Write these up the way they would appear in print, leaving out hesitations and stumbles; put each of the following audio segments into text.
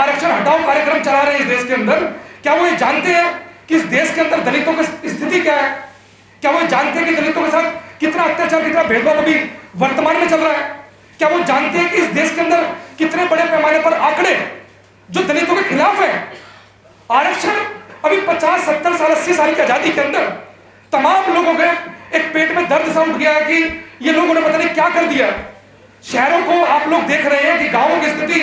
आरक्षण हटाओ कार्यक्रम चला रहे हैं इस देश के अंदर, क्या वो ये जानते हैं कि इस देश के अंदर दलितों की स्थिति क्या है? क्या वो जानते हैं कि दलितों के साथ कितना अत्याचार, कितना भेदभाव अभी वर्तमान में चल रहा है? क्या वो जानते हैं कि इस देश के अंदर कितने बड़े पैमाने पर आंकड़े जो दलितों के खिलाफ है? आरक्षण अभी 50, 70 साल, 80 साल की आजादी के अंदर तमाम लोगों के एक पेट में दर्द सा उठ गया है कि ये लोगों ने पता नहीं क्या कर दिया। शहरों को आप लोग देख रहे हैं कि गांवों की स्थिति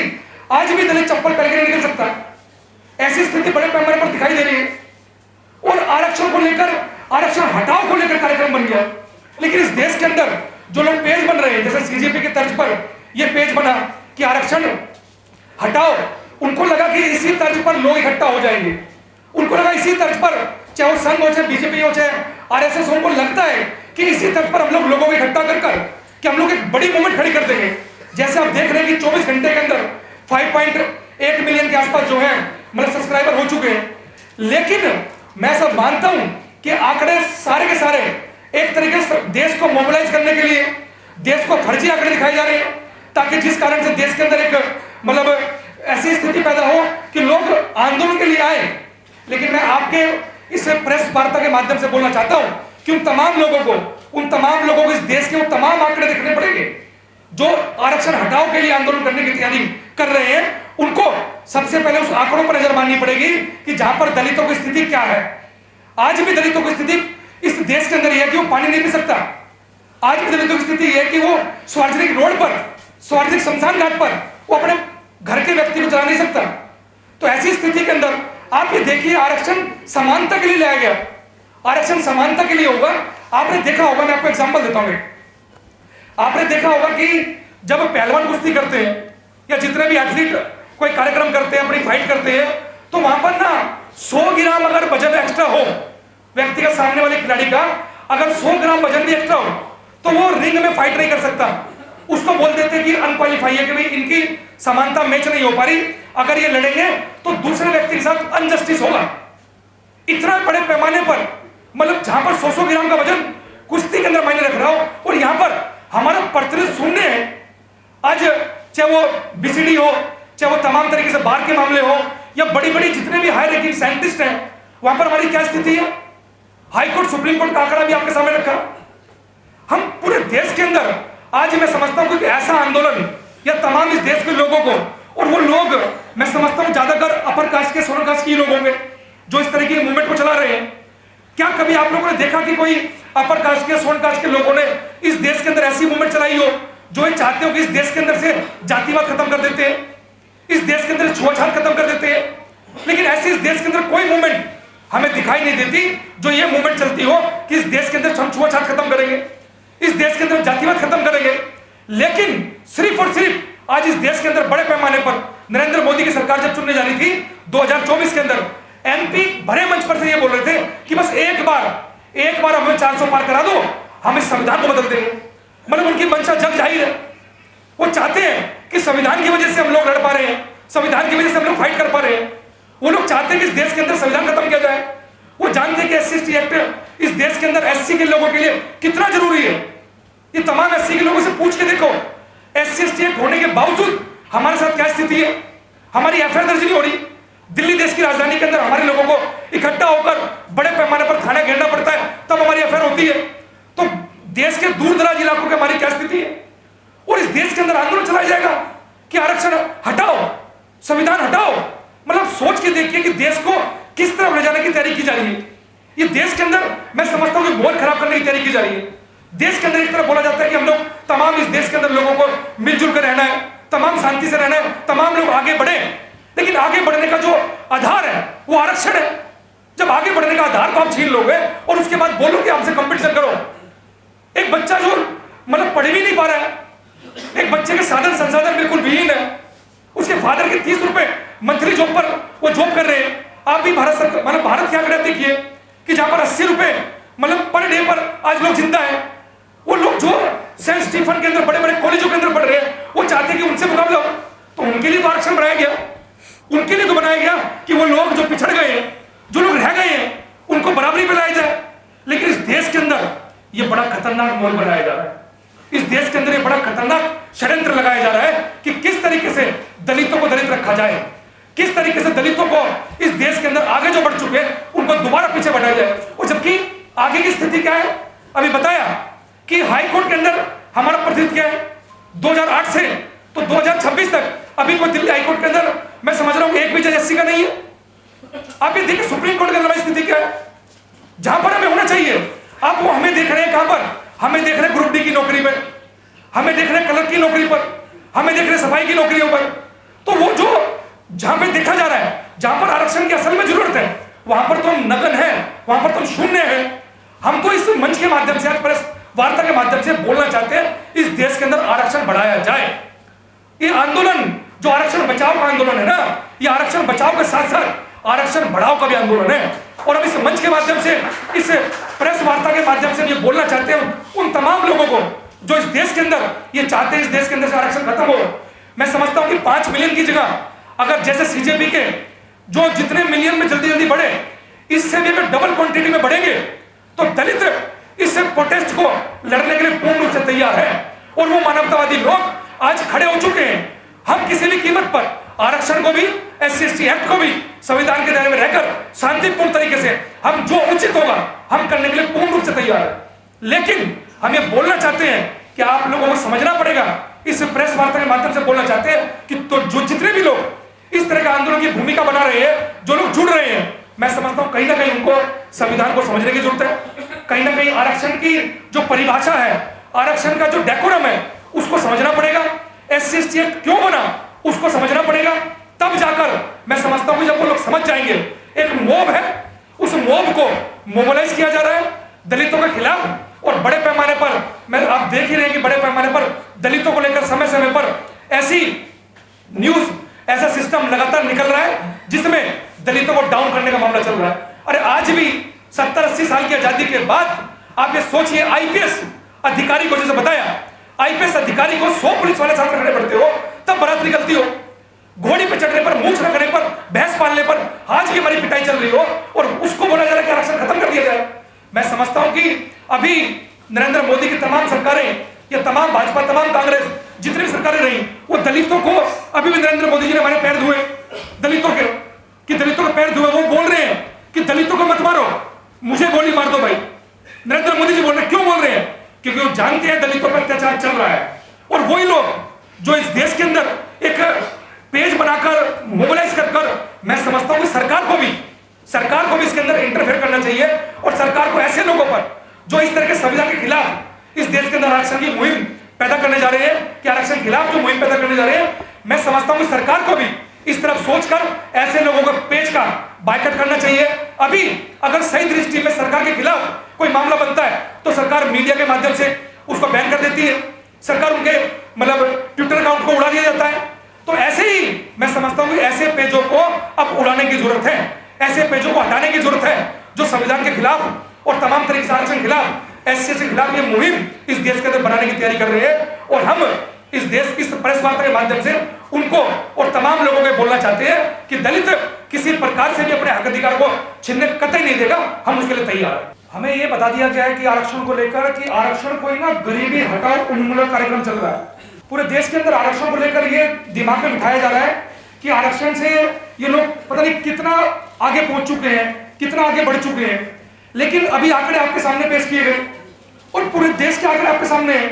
आज भी दलित चप्पल पहन के नहीं निकल सकता, ऐसी स्थिति बड़े पैमाने पर दिखाई दे रही है। और आरक्षण को लेकर, आरक्षण हटाओ को लेकर कार्यक्रम बन गया। लेकिन इस देश के अंदर जो लोग पेज बन रहे हैं, जैसे सीजेपी के तर्ज पर यह पेज बना कि आरक्षण हटाओ, उनको लगा कि इसी तर्ज पर लोग इकट्ठा हो जाएंगे। उनको लगा इसी तर्ज पर, चाहे वो संघ हो, चाहे बीजेपी हो, चाहे आरएसएस, उनको लगता है कि इसी तर्ज पर हम लोग लोगों को इकट्ठा कर कि हम लोग एक बड़ी मूवमेंट खड़ी कर देंगे। जैसे आप देख रहे हैं कि 24 घंटे के अंदर 5.8 मिलियन के आसपास जो है मतलब सब्सक्राइबर हो चुके हैं। लेकिन मैं सब मानता हूं कि आंकड़े सारे के सारे एक तरीके से देश को मोबिलाइज करने के लिए, देश को फर्जी आंकड़े दिखाए जा रहे हैं, ताकि जिस कारण से देश के अंदर एक मतलब ऐसी स्थिति पैदा हो कि लोग आंदोलन के लिए आए। लेकिन मैं आपके इस प्रेस वार्ता के माध्यम से बोलना चाहता हूं कि उन तमाम लोगों को इस देश के वो तमाम आंकड़े देखने पड़ेंगे जो आरक्षण हटाओ के लिए आंदोलन करने की तैयारी कर रहे हैं। उनको सबसे पहले उस आंकड़ों पर नजर मारनी पड़ेगी कि जहां पर दलितों की स्थिति क्या है। आज भी दलितों की स्थिति इस देश के अंदर यह है कि वो पानी नहीं पी सकता। आज भी दलितों की स्थिति यह है कि वो सार्वजनिक रोड पर, सार्वजनिक शमशान घाट पर वो अपने घर के व्यक्ति को चला नहीं सकता। तो ऐसी स्थिति के अंदर आप ये देखिए, आरक्षण समानता के लिए लाया गया। आरक्षण समानता के लिए होगा। आपने देखा होगा, मैं आपको एग्जांपल देता हूं, आपने देखा होगा कि जब पहलवान कुश्ती करते हैं या जितने भी एथलीट कोई कार्यक्रम करते हैं, अपनी फाइट करते हैं, तो वहां पर ना 100 ग्राम अगर वजन एक्स्ट्रा हो व्यक्ति का, सामने वाले खिलाड़ी का अगर 100 ग्राम वजन भी एक्स्ट्रा हो तो वो रिंग में फाइट नहीं कर सकता। उसको बोल देते हैं कि अनक्वालिफाई है, कि भाई इनकी समानता मैच नहीं हो पा रही, अगर ये लड़ेंगे तो दूसरे व्यक्ति के साथ अनजस्टिस होगा। इतना बड़े पैमाने पर मतलब जहां पर 100 ग्राम का वजन कुश्ती के अंदर मायने रख रहा हो, और यहां पर हमारा प्रतिनिधि शून्य है। आज चाहे वो बीसीडी हो, चाहे वो तमाम तरीके से बार के मामले हो, या बड़ी बड़ी जितने भी हाई रैंकिंग साइंटिस्ट हैं, वहां पर हमारी क्या स्थिति है? हाईकोर्ट, सुप्रीम कोर्ट का आंकड़ा भी आपके सामने रखा। हम पूरे देश के अंदर आज मैं समझता हूं कि ऐसा आंदोलन या तमाम इस देश के लोगों को, और वो लोग मैं समझता हूं ज्यादातर अपर कास्ट के, सोनल कास्ट के लोग होंगे जो इस तरह की मूवमेंट को चला रहे हैं। क्या कभी आप लोगों ने देखा कि कोई अपर कास्ट के, सोनल कास्ट के लोगों ने इस देश के अंदर ऐसी मूवमेंट चलाई हो जो ये चाहते हो कि इस देश के अंदर से जातिवाद खत्म कर देते हैं, इस देश के अंदर छुआछात खत्म कर देते हैं? लेकिन ऐसी इस देश के अंदर कोई मूवमेंट हमें दिखाई नहीं देती जो ये मूवमेंट चलती हो कि इस देश के अंदर हम छुआछात खत्म करेंगे, इस देश के अंदर जातिवाद खत्म करेंगे। लेकिन सिर्फ और सिर्फ आज इस देश के अंदर बड़े पैमाने पर नरेंद्र मोदी की सरकार जब चुनने जानी थी 2024 के अंदर, एमपी भरे मंच पर से ये बोल रहे थे कि बस एक बार हमें 400 पार करा दो, हम इस संविधान को बदल देंगे। मतलब उनकी मंशा जग जाहिर है। वो चाहते हैं कि संविधान की वजह से हम लोग लड़ पा रहे हैं, संविधान की वजह से हम लोग फाइट कर पा रहे हैं। वो लोग चाहते हैं कि इस देश के अंदर संविधान खत्म किया जाए। वो जानते हैं कि SC/ST एक्ट इस देश के अंदर SC के लोगों के लिए कितना जरूरी है। ये तमाम SC के लोगों से पूछ के देखो, SC/ST एक्ट होने के बावजूद हमारे साथ क्या स्थिति है। हमारी FIR दर्ज नहीं हो रही। दिल्ली देश की राजधानी के अंदर हमारे लोगों को इकट्ठा होकर बड़े पैमाने पर थाना घेरना पड़ता है, तब हमारी FIR होती है। तो देश के दूर दराज इलाकों की हमारी क्या स्थिति है? और इस देश के अंदर आंदोलन चलाया जाएगा कि आरक्षण हटाओ, संविधान हटाओ। मतलब सोच के देखिए कि देश को किस तरफ ले जाने की तैयारी की जा रही है। ये देश के अंदर मैं समझता हूं कि बहुत खराब करने की तैयारी की जा रही है। देश के अंदर एक तरफ बोला जाता है कि हम लोग तमाम इस देश के अंदर लोगों को मिलजुल कर रहना है, तमाम शांति से रहना है, तमाम लोग आगे बढ़े। लेकिन आगे बढ़ने का जो आधार है वो आरक्षण है। जब आगे बढ़ने का आधार को आप छीन लोगे और उसके बाद बोलोगे हमसे कंपटीशन करो। एक बच्चा जो मतलब पढ़ भी नहीं पा रहा है, एक बच्चे के साधन संसाधन बिल्कुल विहीन है, उसके फादर के 30 रुपए मंथली जॉब पर वो जॉब कर रहे हैं। आप भी भारत सरकार मतलब भारत के आंकड़े देखिए कि जहां पर 80 रुपए मतलब पर डे पर आज लोग जिंदा है। वो लोग जो सेंट स्टीफन के अंदर बड़े बड़े कॉलेजों के अंदर पढ़ रहे हैं, वो चाहते हैं कि उनसे मुकाबला हो। तो उनके लिए तो आरक्षण बनाया गया, उनके लिए तो बनाया गया कि वो लोग जो पिछड़ गए हैं, जो लोग रह गए हैं, उनको बराबरी पे लाया जाए। लेकिन इस देश के अंदर ये बड़ा खतरनाक माहौल बनाया जा रहा है। इस देश के अंदर ये बड़ा खतरनाक षड्यंत्र लगाया जा रहा है कि किस तरीके से दलितों को दलित रखा जाए, किस तरीके से दलितों को इस देश के अंदर आगे जो बढ़ चुके हैं उनको दोबारा पीछे बढ़ाया जाए। और जबकि आगे की स्थिति क्या है, अभी बताया कि हाई कोर्ट के अंदर हमारा प्रतिनिधित्व क्या है 2008 से तो 2026 तक, अभी कोई दिल्ली हाई कोर्ट के अंदर मैं समझ रहा हूं एक भी जज एससी का नहीं है। आप ये देखिए सुप्रीम कोर्ट के अंदर स्थिति क्या है, जहां पर हमें होना चाहिए आप वो हमें देख रहे हैं। कहां पर हमें देख रहे हैं? ग्रुप डी की नौकरी पर, हमें देख रहे हैं क्लर्क की नौकरी पर, हमें देख रहे हैं सफाई की नौकरियों पर। तो वो जो जहां पे देखा जा रहा है, जहां पर आरक्षण की असल में जरूरत है, वहां पर तो हम नगन है, वहां पर तो हम शून्य है। हम तो इस मंच के माध्यम से, आज प्रेस वार्ता के माध्यम से बोलना चाहते हैं इस देश के अंदर आरक्षण बढ़ाया जाए। ये आंदोलन जो आरक्षण बचाओ का आंदोलन है ना, ये आरक्षण बचाओ के साथ साथ आरक्षण बढ़ाओ का भी आंदोलन है। और हम इस मंच के माध्यम से, इस प्रेस वार्ता के माध्यम से ये बोलना चाहते हैं उन तमाम लोगों को जो इस देश के अंदर ये चाहते हैं इस देश के अंदर से आरक्षण खत्म हो। मैं समझता हूं कि 5 मिलियन की जगह अगर जैसे सीजेपी के जो जितने मिलियन में जल्दी जल्दी बढ़े, इससे भी अगर डबल क्वांटिटी में बढ़ेंगे तो दलित इस प्रोटेस्ट को लड़ने के लिए पूर्ण रूप से तैयार है। और वो मानवतावादी लोग आज खड़े हो चुके हैं। हम किसी भी कीमत पर आरक्षण को भी, SC/ST एक्ट को भी संविधान के दायरे में रहकर शांतिपूर्ण तरीके से हम जो उचित होगा हम करने के लिए पूर्ण रूप से तैयार है। लेकिन हम ये बोलना चाहते हैं कि आप लोगों को समझना पड़ेगा, इस प्रेस वार्ता के माध्यम से बोलना चाहते हैं कि तो जो जितने भी लोग इस तरह का आंदोलन की भूमिका बना रहे हैं, जो लोग जुड़ रहे हैं, मैं समझता हूं कहीं ना कहीं उनको संविधान को समझने की जरूरत है। कहीं ना कहीं आरक्षण की जो परिभाषा है, आरक्षण का जो डेकोरम है, उसको समझना पड़ेगा। SC/ST एक्ट क्यों बना उसको समझना पड़ेगा। तब जाकर मैं समझता हूं कि जब वो लोग समझ जाएंगे, एक मोब है, उस मोब को मोबिलाइज किया जा रहा है दलितों के खिलाफ। और बड़े पैमाने पर मैं आप देख ही रहे हैं कि बड़े पैमाने पर दलितों को लेकर समय समय पर ऐसी न्यूज, ऐसा सिस्टम लगातार निकल रहा है जिसमें दलितों को डाउन करने का मामला चल रहा है। अरे आज भी 70-80 साल की आजादी के बाद आप ये सोचिए, आईपीएस अधिकारी को, जैसे बताया, आईपीएस अधिकारी को 100 पुलिस वाले साथ रखने पड़ते हो तब बारात निकलती हो। घोड़ी पे चढ़ने पर, मूंछ रखने पर, भैंस पालने पर आज की हमारी पिटाई चल रही हो और उसको बोला जा रहा है कि आरक्षण खत्म कर दिया जाए। मैं समझता हूं कि अभी नरेंद्र मोदी की तमाम सरकारें, या तमाम भाजपा, तमाम कांग्रेस, जितनी भी सरकारें रही, वो दलितों को, अभी भी नरेंद्र मोदी जी ने हमारे पैर धुए दलितों के, कि दलितों के पैर धुए। वो बोल रहे हैं कि दलितों को मत मारो, मुझे गोली मार दो भाई। नरेंद्र मोदी जी बोल रहे हैं, क्यों बोल रहे हैं? क्योंकि वो जानते हैं दलितों पर अत्याचार चल रहा है। और वही लोग जो इस देश के अंदर एक पेज बनाकर मोबिलाइज कर मैं समझता हूं कि सरकार को भी इसके अंदर इंटरफेयर करना चाहिए। और सरकार को ऐसे लोगों पर जो इस तरह के संविधान के खिलाफ इस देश के अंदर आरक्षण की मुहिम पैदा करने जा रहे हैं, कि आरक्षण के खिलाफ जो मुहिम पैदा करने जा रहे हैं, मैं समझता हूं कि सरकार को भी इस तरफ सोचकर ऐसे लोगों को पेज का बायकॉट करना चाहिए। अभी अगर सही दृष्टि में सरकार के खिलाफ कोई मामला बनता है तो सरकार मीडिया के माध्यम से उसको बैन कर देती है, सरकार उनके मतलब ट्विटर अकाउंट को उड़ा दिया जाता है। तो ऐसे ही मैं समझता हूं कि ऐसे पेजों को अब उड़ाने की जरूरत है, ऐसे पेजों को हटाने की जरूरत है जो संविधान के खिलाफ और तमाम तरीके से आरक्षण के खिलाफ, SC के खिलाफ ये मुहिम इस देश के अंदर बनाने की तैयारी कर रहे हैं। और हम इस देश की प्रेस वार्ता के माध्यम से उनको और तमाम लोगों को बोलना चाहते हैं कि दलित किसी प्रकार से भी अपने हक अधिकार को छीनने कतई नहीं देगा, हम उसके लिए तैयार हैं। हमें ये बता दिया गया है कि आरक्षण को लेकर कि आरक्षण कोई ना गरीबी हटाओ उन्मूलन कार्यक्रम चल रहा है। पूरे देश के अंदर आरक्षण को लेकर ये दिमाग में बिठाया जा रहा है कि आरक्षण से ये लोग पता नहीं कितना आगे पहुंच चुके हैं, कितना आगे बढ़ चुके हैं। लेकिन अभी आंकड़े आपके सामने पेश किए गए और पूरे देश के आंकड़े आपके सामने हैं।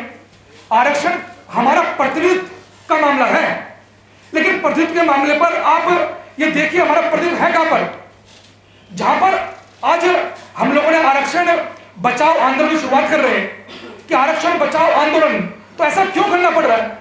आरक्षण हमारा प्रतिनिधित्व का मामला है, लेकिन प्रतिनिधित्व के मामले पर आप ये देखिए हमारा प्रतिनिधित्व है कहां पर, जहां पर आज हम लोगों ने आरक्षण बचाओ आंदोलन की शुरुआत कर रहे हैं कि आरक्षण बचाओ आंदोलन। तो ऐसा क्यों करना पड़ रहा है?